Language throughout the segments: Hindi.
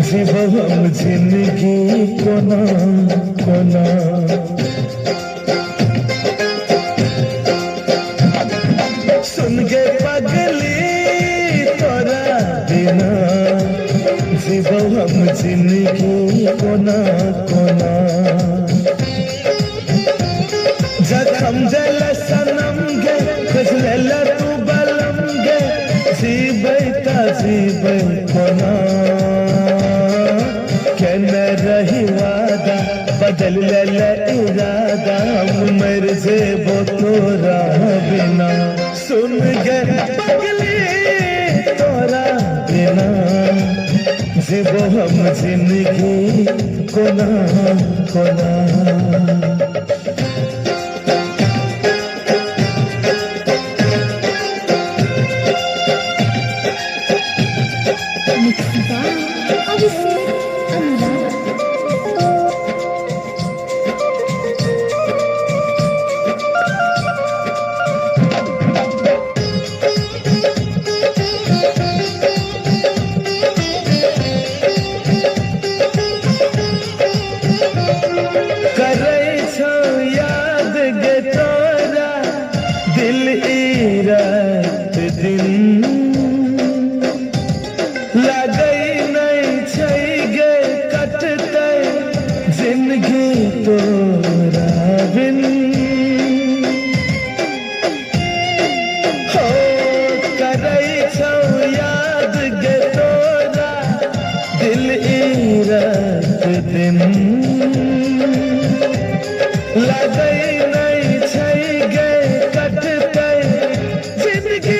जीवो हम जिंदगी कोना कोना। सुन गे पगली तोरा बिना जीवो हम जिंदगी कोना कोना। जखम दिल सनम गे खुजल तू बलम गे जीबै ता जीबै कोना। कहने रही वादा बदल ले इरादा हम मर जेबो तोरा बिना। सुन गे पगली तोरा बिना जीवो हम जिंदगी कोना कोना। दिल रात दिन लगई नहीं छै गे कटते जिंदगी तोरा बिन। हो करै छौ याद गे तोरा दिल रात दिन लगई नहीं छै गे कटते जिंदगी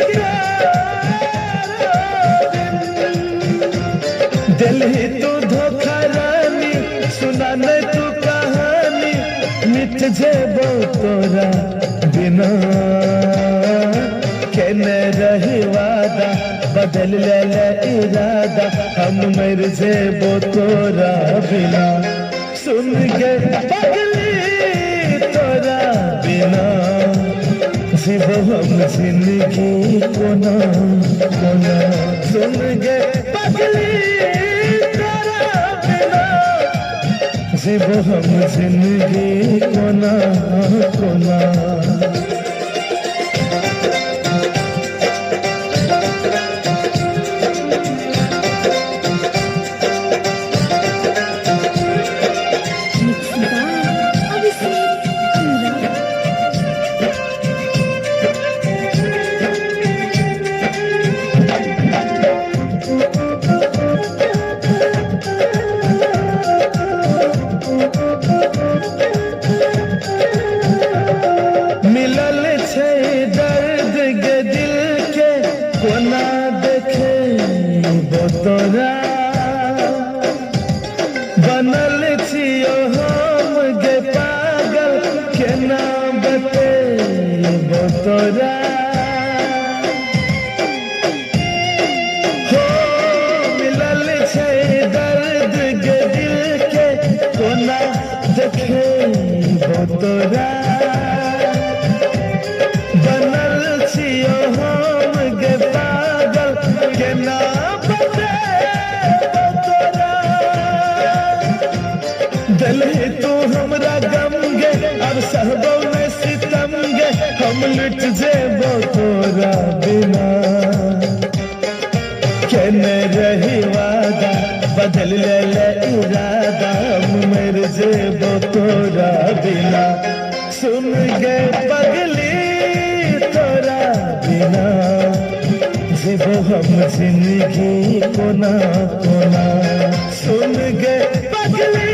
दिल ही तू धोखा रानी सुना न तू कहानी मिट जेबो तोरा बिना। कहने रही वादा बदल ले इरादा हम मर जेबो तोरा बिना। सुन गे पगली तोरा बिना जीवो हम जिंदगी कोना कोना। सुन गे पगली तोरा बिना जीवो हम जिंदगी कोना कोना। मिलल छै दर्द गे दिल के कोना देखे तोरा। बनल छियो हम गे पागल केना बतेबो तोरा। हो मिलल छै दर्द गे दिल के कोना देखे तोरा। बनल छियो हम गे पागल केना बतेबो तोरा। दिल ही तू हमरा गम गे अब सहबो न सितम गे हम लुट जेबो तोरा बिना। कहने रही वादा बदल ले इरादा हम मर जेबो तोरा बिना। सुन गे पगली तोरा बिना जीवो हम जिंदगी कोना कोना। सुन गे पगली